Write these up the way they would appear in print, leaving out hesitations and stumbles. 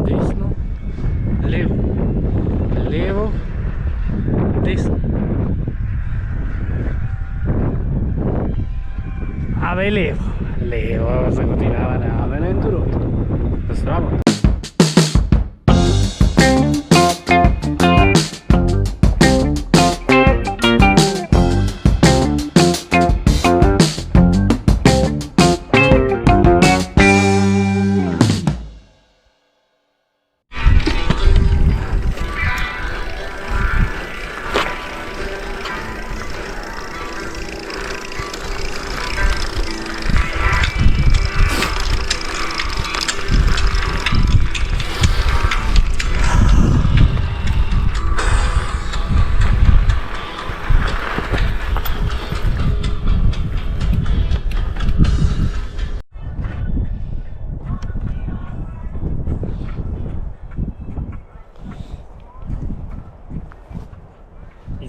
Десно, лево, лево, десно. Абе лево, лево се continuava avventuroso. Strano.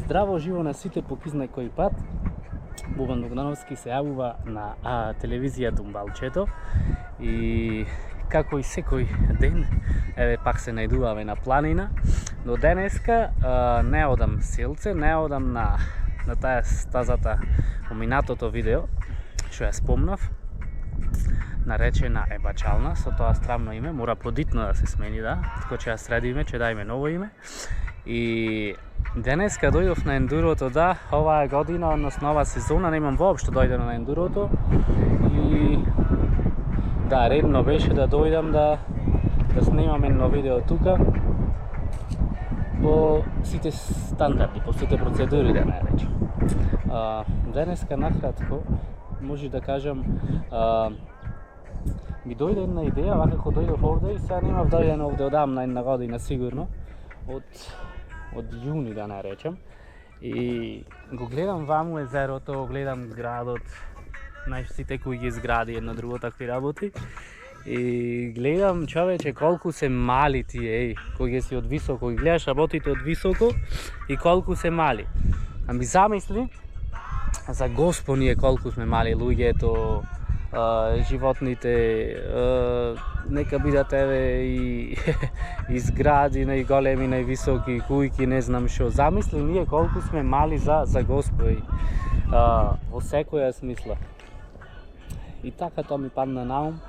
Здраво живо на сите по некој пат. Бобан Богдановски се јавува на телевизија Думбалчето и како и секој ден, еве пак се најдуваме на планина, но денеска не одам селце, не одам на таа стазата во минатото видео, што ја спомнав, наречена Ебачална, со тоа странно име, мора подитно да се смени, да, така че ја средиме, че дајме ново име. И денеска дојдов на ендурото, да, оваа година, односно ова сезона, немам воопшто дојдено на ендурото и да, редно беше да дојдам да снимам едно видео тука по сите стандарди, по сите процедури, да не речем. Денеска накратко, може да кажам, ми дојде една идеја, вака како дојдов овде и сега немав дојден овде одамна една година сигурно, од јуни да не речем, и го гледам ваму езерото, гледам градот, знаеш сите кои ги изгради едно друго такви работи, и гледам човече колку се мали тие, кои ги си од високо, и гледаш работите од високо и колку се мали. Ами замисли, за Госпо ние колку сме мали луѓето, животните, нека бидат еве и згради најголеми, највисоки, кујки, не знам што. Замисли ние колку сме мали за Госпо во секоја смисла. И така тоа ми падна на ум,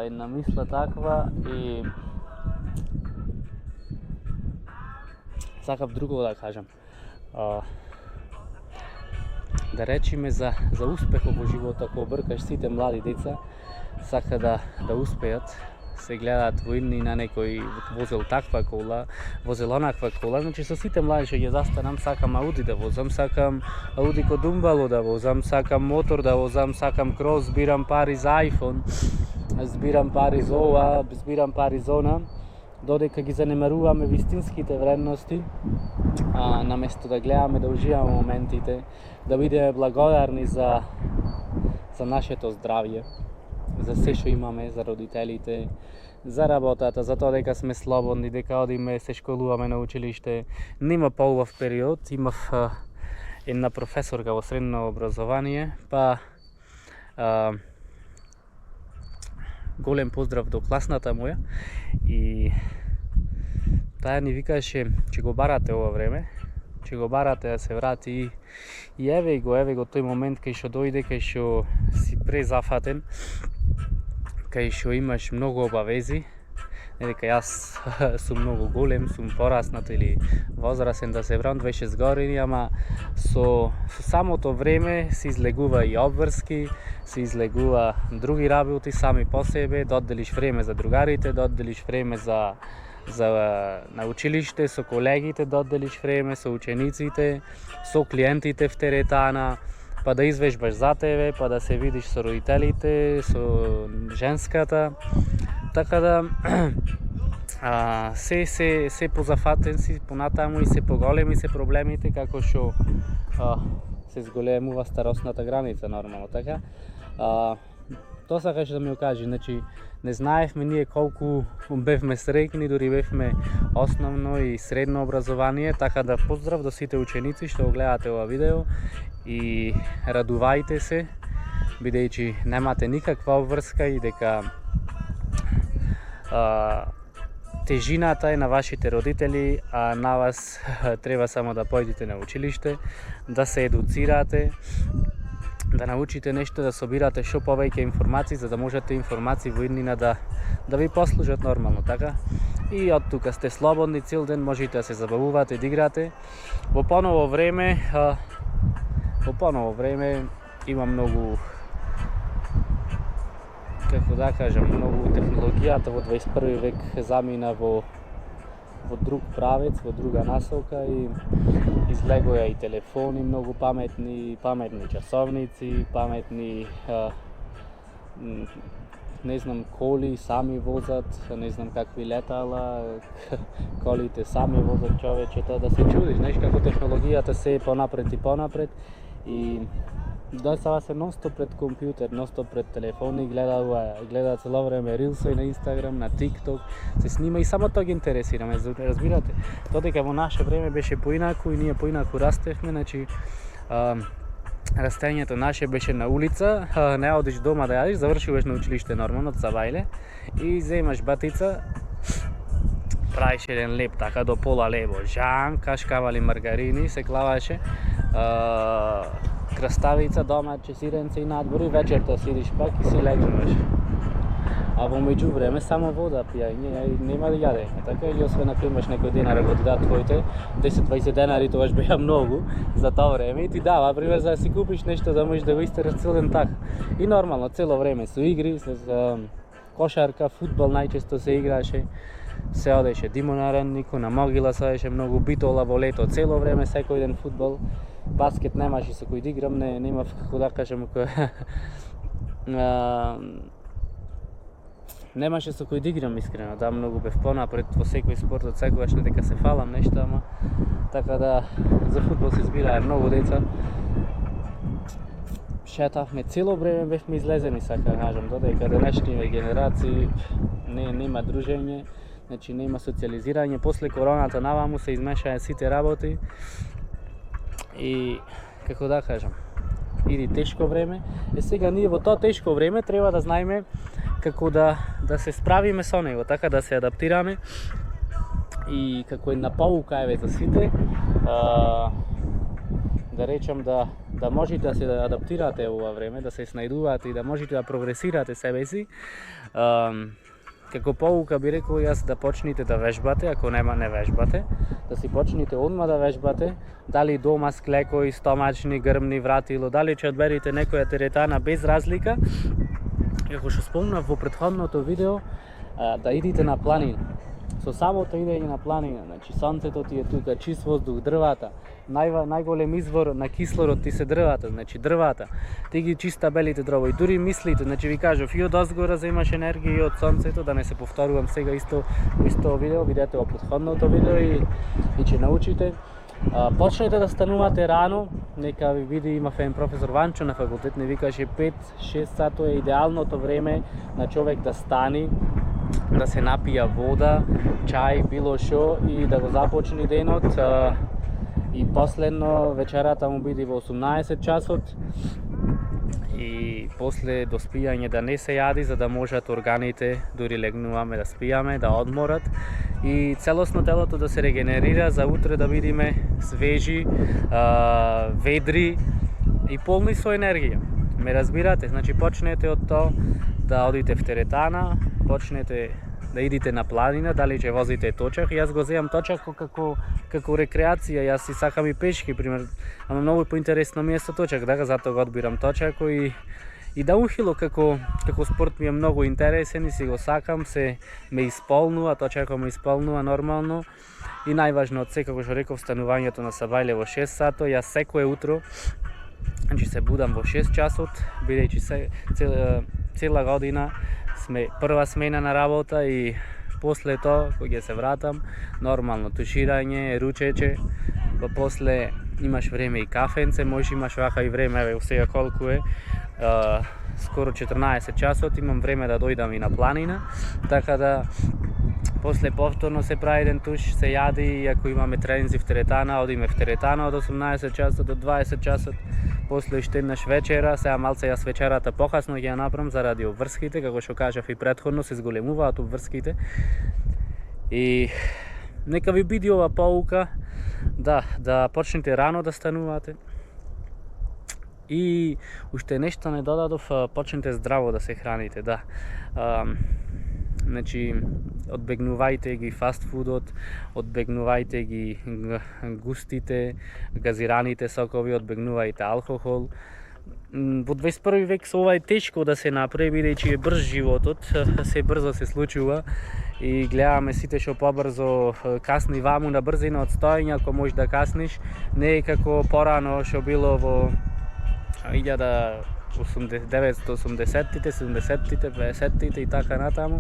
една мисла таква и сакав друго да кажам. Да речиме за успехот во животот, ако бркаш сите млади деца, сака да успеат, се гледаат во идни на некој возел таква кола, возел онаква кола, значи со сите млади што ги застанам, сакам Ауди да возам, сакам Ауди ко Думбало да возам, сакам мотор да возам, сакам крос, збирам пари за iPhone, збирам пари за ова, збирам пари за она, додека ги занемаруваме вистинските вредности, наместо да гледаме, да уживаме моментите, да бидеме благодарни за нашето здравје, за се што имаме, за родителите, за работата, за тоа дека сме слободни, дека одиме, се школуваме на училиште. Нема поубав период, имав една професорка во средно образование, па голем поздрав до класната моја и таа ни викаше че го барате ова време, че го барате да се врати и еве го тој момент кај што дојде, кај што си презафатен, кај што имаш многу обавези, не дека јас сум многу голем, сум пораснат или возрасен да се врам 26 години, ама со самото време се излегува и обврски, се излегува други работи сами по себе, да одделиш време за другарите, да одделиш време за на училиште, со колегите да одделиш време, со учениците, со клиентите в теретана, па да извежбаш за тебе, па да се видиш со родителите, со женската. Така да се позафатен си понатаму и се поголеми се проблемите како што се зголемува старосната граница нормално, така. Тоа сакаше да ми го кажи, значи не знаевме ние колку бевме среќни, дури бевме основно и средно образование, така да поздрав до сите ученици што го гледате ова видео и радувајте се, бидејќи немате никаква обврска и дека тежината е на вашите родители, а на вас треба само да појдете на училиште, да се едуцирате, да научите нешто, да собирате што повеќе информации, за да можете информации во иднина да ви послужат нормално, така? И од тука сте слободни цел ден, можете да се забавувате, да играте. Во поново време има многу, како да кажам, многу технологијата во 21 век замина во друг правец, во друга насока и излегоја и телефони многу паметни часовници, паметни не знам, коли сами возат, не знам какви летала, колите сами возат човечето, да се чудиш, знаеш како технологијата се е понапред и досава се нонстоп пред компјутер, нонстоп пред телефони, гледаат цело време рилсови на Инстаграм, на TikTok, се снима и само тоа ги интересира, разбирате? Додека во наше време беше поинаку и ние поинаку растевме, значи растењето наше беше на улица, не одиш дома да јадиш, завршуваш на училиште нормално, од Сабајле и земаш батица, правиш еден леп така до пола лебо, жан, кашкавали маргарини, се клаваше, краставица, домаќе, сиренце и надвор и вечерта сидиш пак и си легнуваш. А во меѓувреме само вода пијање, нема да јадење, така или освен ако имаш некој денар го ти дадат твоите 10-20 денари, тогаш беа многу за тоа време и ти дава, пример, за да си купиш нешто да можеш да го истераш цел ден така. И нормално цело време со игри, со кошарка, фудбал најчесто се играше, се одеше димо на Реннику, на Могила се одеше многу, битола во лето, цело време секој ден фудбал. Баскет немаше со кој да играм, немав како да кажам, немаше со кој да играм искрено, да многу бев понапред во секој спорт, од секогаш не дека се фалам нешто, ама така да за фудбал се збираа многу деца. Шетавме цело време, бевме излезени, сака да кажам, додека денешниве генерации нема дружење, значи нема социализирање, после короната наваму се измешаа сите работи и како да кажам, иди тешко време. Сега ние во тоа тешко време треба да знаеме како да се справиме со него, така да се адаптираме и како една поука еве за сите, да речам да можете да се адаптирате ова време, да се снајдувате и да можете да прогресирате себе си. Како поука би рекол јас да почнете да вежбате, ако нема не вежбате, да си почнете одма да вежбате, дали дома с клекои, стомачни, грмни, вратило, дали ќе одберете некоја теретана без разлика. Како што спомнав во претходното видео, да идите на планина. Со самото идење на планина, значи сонцето ти е тука, чист воздух, дрвата, најголем извор на кислород ти се дрвата, значи дрвата, ти ги чиста белите дрва и дури мислите, значи ви кажав и од озгора земаш енергија и од сонцето, да не се повторувам сега исто видео, видете во претходното видео и ќе научите. Почнете да станувате рано, нека ви биде, имав еден професор Ванчо на факултет, не викаше 5-6 сато е идеалното време на човек да стани, да се напија вода, чај, било шо и да го започне денот. И последно вечерата му биде во 18 часот и после до спијање да не се јади, за да можат органите, дури легнуваме да спијаме, да одморат и целосно телото да се регенерира за утре да бидеме свежи, ведри и полни со енергија. Ме разбирате? Значи почнете од тоа да одите в теретана, почнете да идите на планина, дали ќе возите точак. Јас го земам точак како рекреација, јас си сакам и пешки, пример, ама многу поинтересно ми е со точак, дека затоа го одбирам точако и даунхило како спорт ми е многу интересен и си го сакам, се ме исполнува, точако ме исполнува нормално и најважно од се, како што реков, станувањето на Сабајле во 6 сато, јас секое утро, значи се будам во 6 часот, бидејќи цела година сме прва смена на работа и после тоа, кога ќе се вратам, нормално туширање, ручече, па после имаш време и кафенце, може имаш вака и време, еве сега колку е, скоро 14 часот, имам време да дојдам и на планина, така да после повторно се прави еден туш, се јади и ако имаме тренинзи в теретана, одиме в теретана од 18 часот до 20 часот, после уште еднаш вечера, сега малце јас вечерата покасно ќе ја направам заради обврските, како што кажав и претходно, се зголемуваат обврските. И нека ви биде ова поука да почнете рано да станувате. И уште нешто не додадов, почнете здраво да се храните, да. Значи, одбегнувајте ги фастфудот, одбегнувајте ги густите, газираните сокови, одбегнувајте алкохол. Во 21 век со ова е тешко да се направи, бидејќи е брз животот, се брзо се случува и гледаме сите што побрзо касни ваму на брзина од стоење, ако можеш да касниш, не е како порано што било во 1980-тите, 70-тите, 50-тите и така натаму.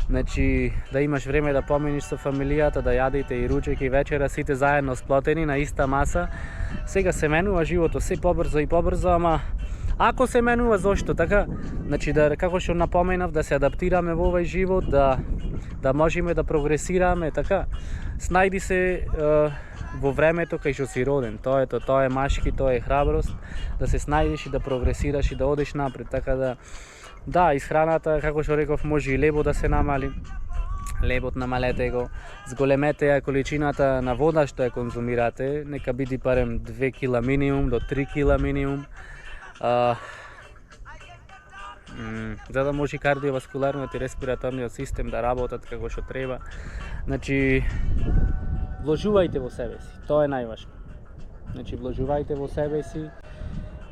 Значи, да имаш време да помениш со фамилијата, да јадите и ручек и вечера, сите заедно сплотени на иста маса. Сега се менува животот се побрзо и побрзо, ама ако се менува, зошто така? Значи, како што напоменав, да се адаптираме во овој живот, да можеме да прогресираме, така. Снајди се во времето кај што си роден. Тоа е машки, тоа е храброст, да се снајдеш и да прогресираш и да одеш напред. Така да, исхраната, како што реков, може и лебо да се намали. Лебот намалете го, зголемете ја количината на вода што ја конзумирате, нека биде барем 2 кила минимум до 3 кила минимум. За да може кардиоваскуларниот и респираторниот систем да работат како што треба. Значи, вложувајте во себе си, тоа е најважно. Значи, вложувајте во себе си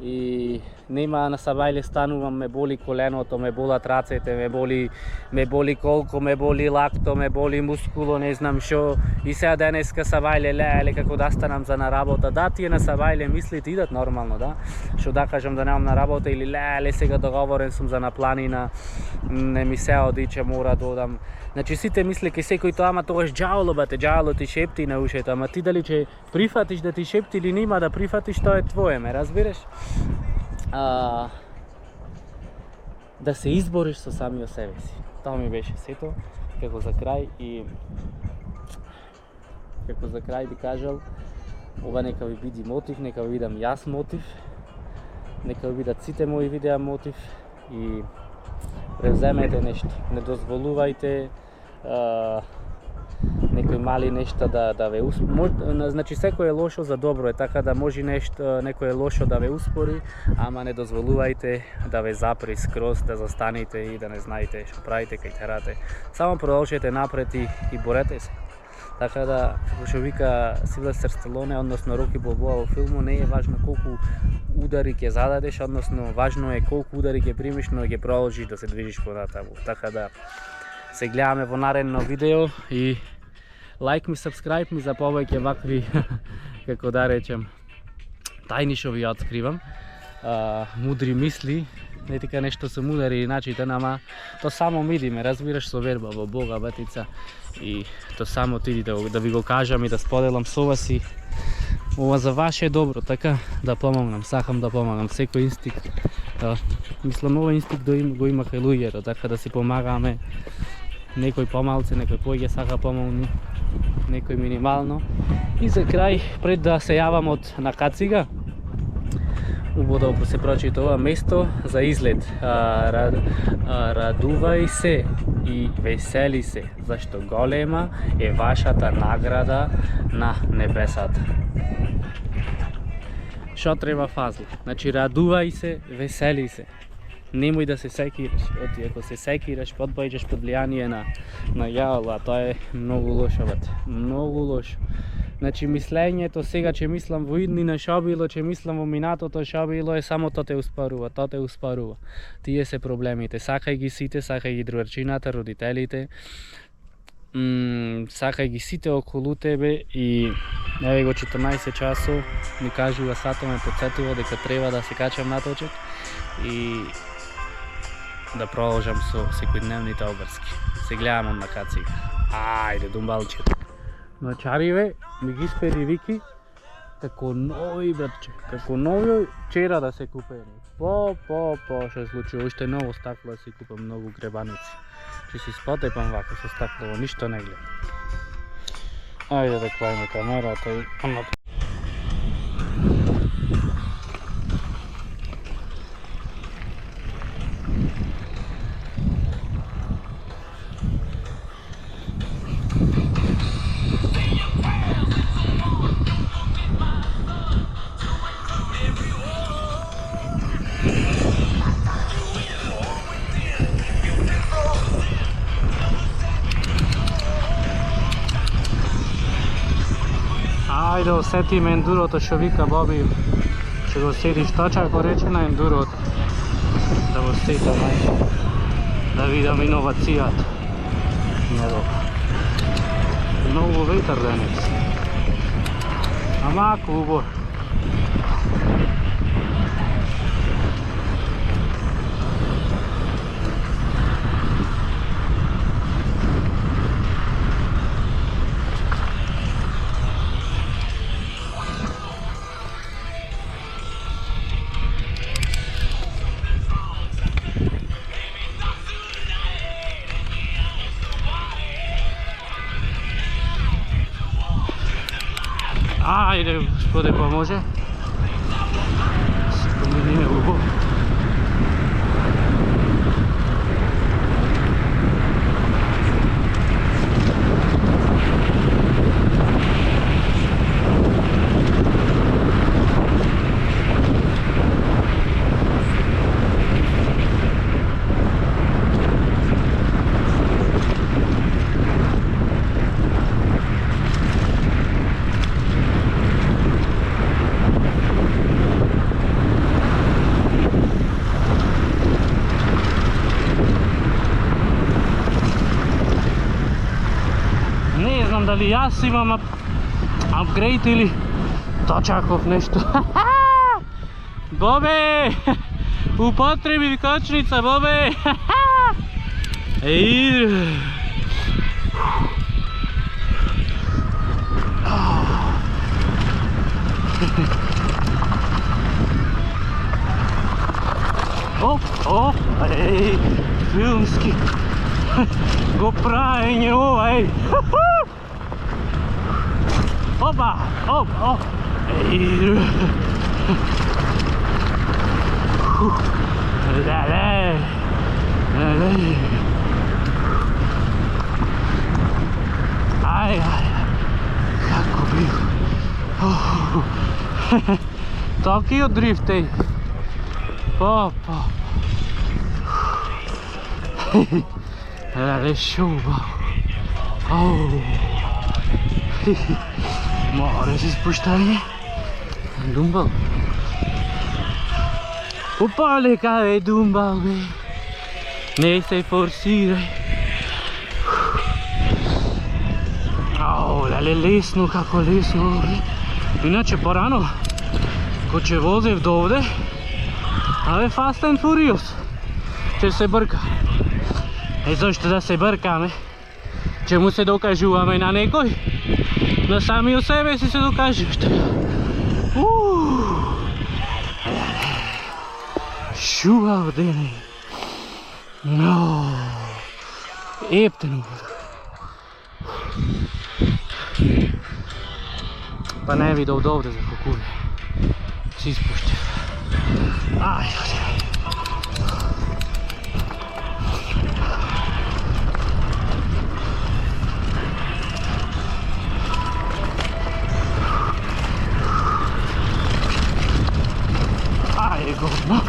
и нема на сабајле станувам, ме боли коленото, ме болат рацете, ме боли колко, ме боли лакто, ме боли мускуло, не знам шо. И сега денеска сабајле леле како да станам за на работа. Да, тие на сабајле мислите идат нормално, да. Што да кажам да немам на работа или леле сега договорен сум за на планина, не ми се оди, мора да одам. Значи сите мисли ке секој тоа, ама тогаш џаоло бате, џаоло ти шепти на ушето, ама ти дали ќе прифатиш да ти шепти или нема да прифатиш, тоа е твое, ме разбираш? Да се избориш со самиот себе си. Тоа ми беше сето, како за крај би кажал, ова нека ви биде мотив, нека ви бидам јас мотив, нека ви бидат сите мои видеа мотив и превземете нешто, не дозволувајте некои мали нешта да ве успори. Значи секој е лошо за добро е, така да може некој е лошо да ве успори, ама не дозволувајте да ве запри скроз, да застанете и да не знаете што правите кај терате. Само продолжете напред и борете се. Така да, како што вика Силвестер Сталоне, односно Роки Балбоа во филму, не е важно колку удари ќе зададеш, односно важно е колку удари ќе примиш, но ќе продолжиш да се движиш понатаму. Така да, се гледаме во наредно видео и лайк ми, сабскрајб ми за повеќе вакви, како да речем, тајни што ви откривам, мудри мисли, не така нешто се мудари иначите, ама то само миди ме, разбираш, со верба во Бога, батица, и то само ти да ви го кажам и да споделам со вас и ова за ваше добро, така, да помогнам, сакам да помагам, секој инстинкт, мислам овој инстинкт го има кај луѓето, така да си помагаме, некој помалце, некој поќе сака помогни, некој минимално. И за крај, пред да се јавам од на кацига, убаво да се прочита ова место за излет. Радувај се и весели се, зашто голема е вашата награда на небесата. Што треба фазли? Значи, радувај се, весели се. Немој да се секираш, ако се секираш, подпаѓаш под влијание на јавола, тоа е многу лошо, бате, многу лошо. Значи, мислењето сега че мислам во иднина шо било, че мислам во минатото шо било, е само тоа те успарува, тоа те успарува. Тие се проблемите, сакај ги сите, сакај ги другарчината, родителите, сакај ги сите околу тебе и еве го 14 часов ми кажува сато, ме подсетува дека треба да се качам на точек и да продолжам со секојдневните обврски. Се гледам на кацига. Ајде, думбалчето. Мачариве ми ги спери Вики како нови, братче, како нови вчера да се купени. Што се случи, уште ново стакло да си купам, многу гребаници. Че си спотепам вака со стаклово, ништо не гледам. Ајде да клајме камерата и... Ajde osetim endurото što vika Bobi, če ga osetiš točako reče na endurot, da bo oseta da vidim inovacijat njegov. Mnogo vetar danes, amako ubor. Ajde, gospode pomože. Spomenime ubo. Da li jaz imam upgrade ili točakov nešto. Bobe! U potrebi kočnica, Bobe! Op, ej, filmski goprajenje ovo, ej. Opa, op, ej. Dale. Aj, kako bilo. Tokio drift, ej. Opa. Dale, šuba. More si spuštanje. Dumbal. Upali kaj je dumbal, be. Ne se forsiraj. Dale, lesno, kako lesno. Inače porano, ko će vozev dovde, ave Fast and Furious će se brka. Zašto da se brka, ne? Čemu se dokažu ame na nekoj? Na sami o sebe si se dokažeš. Šuva vdene. No. Eptenu. Pa ne vidio od ovdje za kukulje. Si ispuštiv. Ajde. Godno.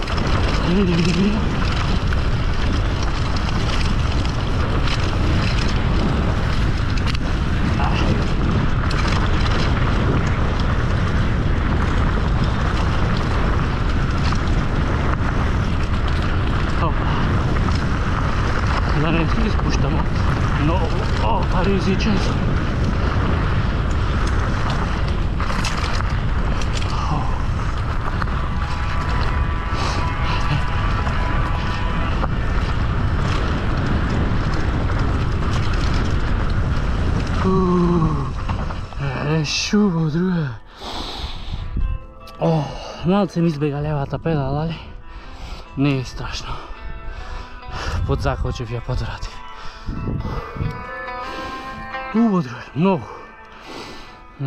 Vidi. Da ne se spuštamo. No, rizičan sam. Šuvo druga. Malce mi izbjega levata pedal, ali ne je strašno. Pod zahoćev ja podrati. Uvo druga, mnogo.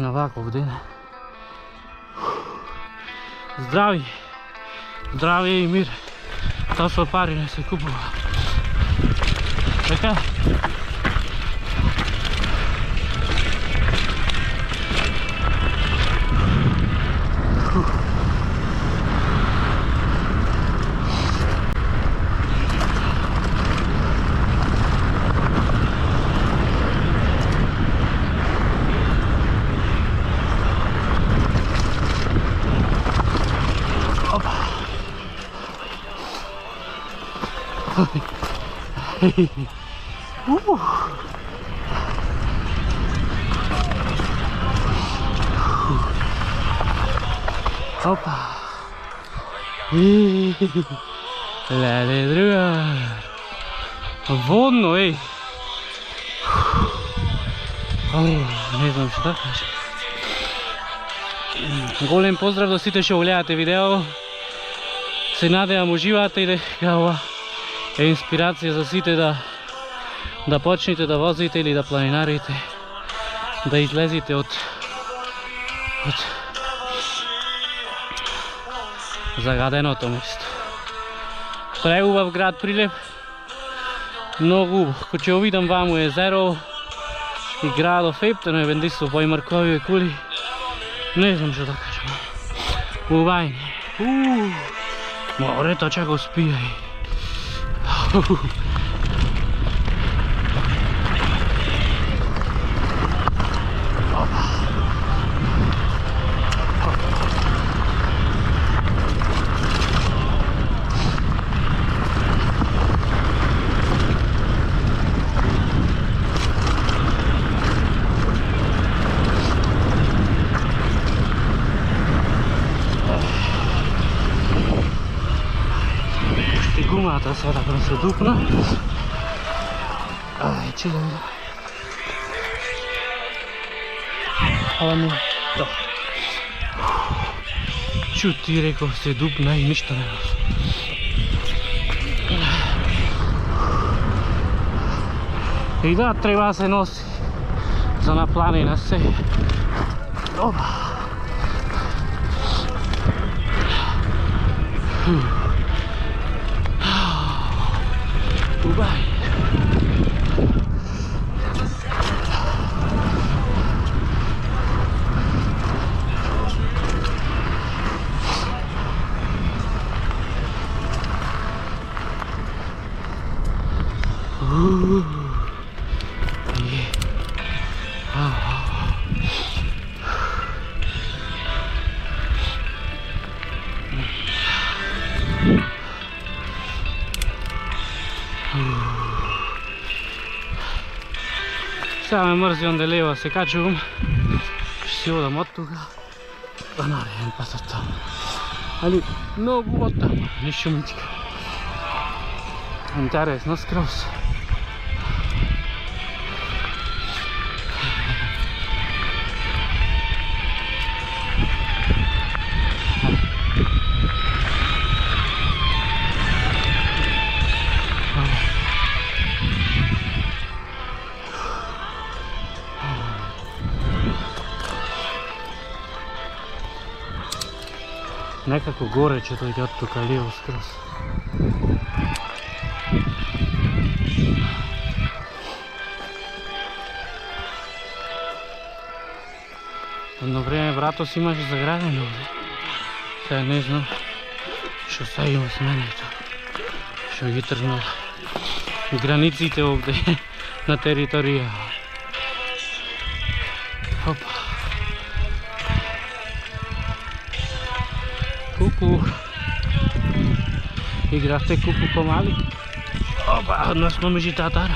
Ovako vdene. Zdravije i mir. To su parine se kupova. Čekaj. Opa. Lede druga. Vodno, ej. Ne znam šta kažem. Golem pozdrav da vsi še ogledate video. Se nadejam uživate in da ova je inspiracija za vsi da počnete da vozite ili da planinarite, da izlezite od zagadeното mesto. Prehubav grad Prilep, много кочевидам ваму езеро и градо Фептено е бендисо по Маркови кули. Не знам што да кажам. Убајни. Морето чак го спија. Gumata sada kada se dupna. Aj, če da vidim. Hvala mi to. Čuti, rekao se dupna i ništa ne nosi. I da, treba se nosi za na planina se. Oba. Ubaj. Сега ме мързи онде лева се качвам. Ще си одам от тука да наредим пътя там. Али много от там, не шумичка. Интересно скрос. Nekako gore će to ide od tuka lijevo skroz. Jedno vrijeme vrato si imaš zagradeno ovdje. Sada ne znam što sad ima s mene to. Što je trnulo granicite ovdje na teritoriju. Opa. Kuku. Igrate kuku ko mali. Opa, odnosno među tatara.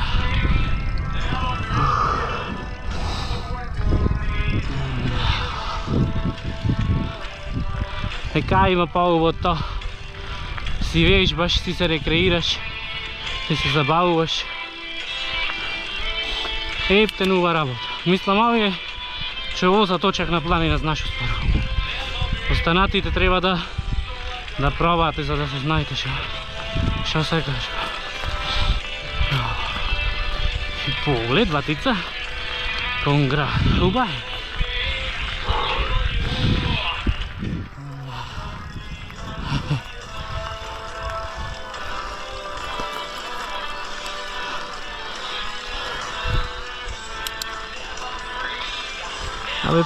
Kaj ima pa to? Si veš, baš si se rekreiraš, ti se zabavuješ. Eptenova работа. Мисля, malo je če voza točak na planina znaš usporo. Останатите treba da probate, za da se znajte što se kaže. I pogled, vatica, kon grad, Ubaj. Абе,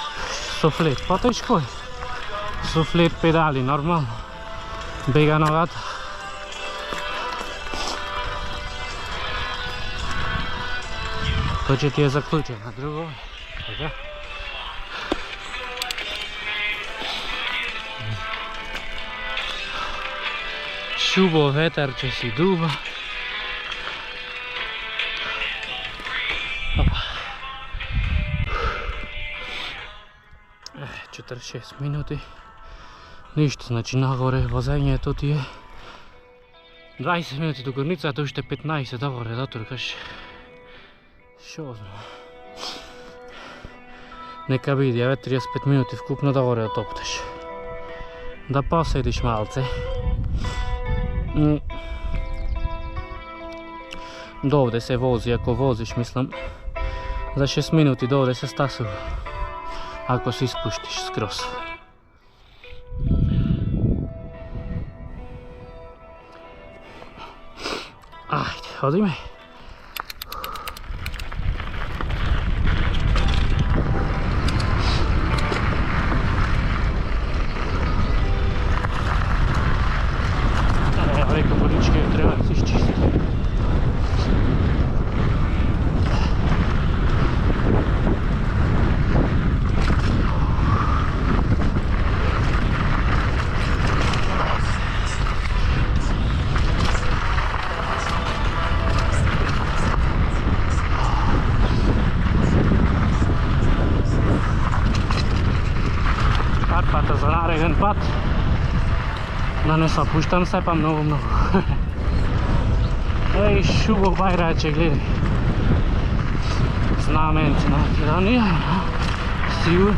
суфлет, по-тежко е. Суфлет педали, нормално. Бега ногата. Пъчът ти е заключен, на друго е. Така. Шубо ветър, че си дуба. 46 minuti. Ništa, znači nagore bazenje, to ti je 20 minuti do Gornice, a to ще 15 dogore, zato kažeš što znam. Neka vidi, 35 minuti vkupno dogore da topteš. Da posediš malce. Dovde se vozi, ako voziš, mislim, za 6 minuti dovde se stasu, ako se ispuštiš skroz. Ajde, hodi me. Evo, reko Boričke treba se iščistiti. Karpata za naredен път. Да не се опущам все па много. Ей, шубо байраче, гледай. Знаменце на Македония. Сил.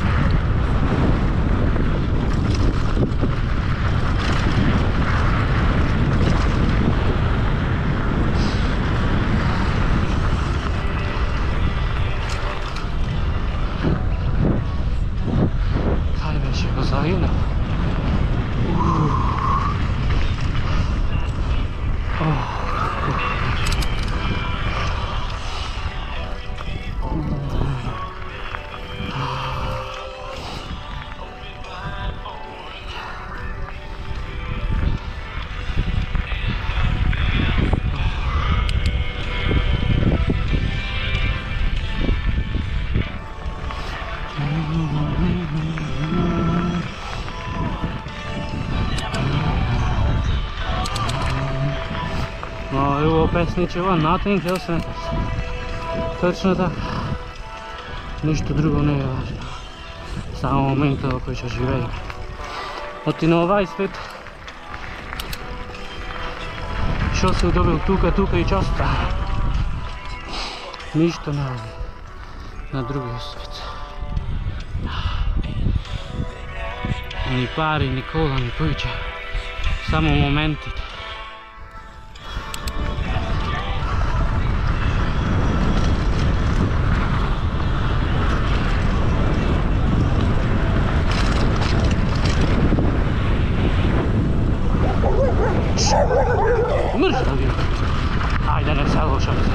Загинув. Evo pesničeva, nothing else matters. Точно така. Нищо друго не е важно. Само момента, в който ще живеем. От и на овай свет. Що се удобил тука и čo стане. Нищо не е на другия свет. Ни пари, ни кола, ни повече. Само моментите. Mrzda bi. Ajde, ne se lošam se.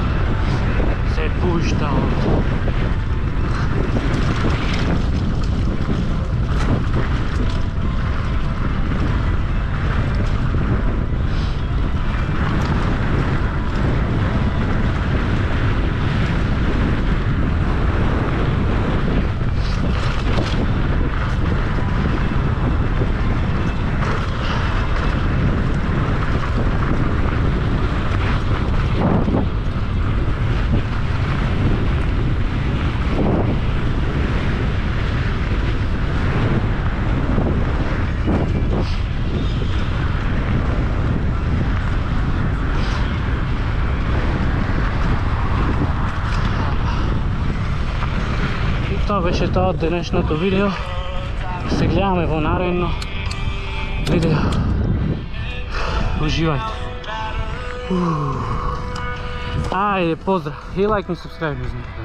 Se pušta ovdje. Това беше това от днешното видео. Се гледаме в наредно видео. Uživajte. Ajde, pozdrav i like mi, subscribe mi.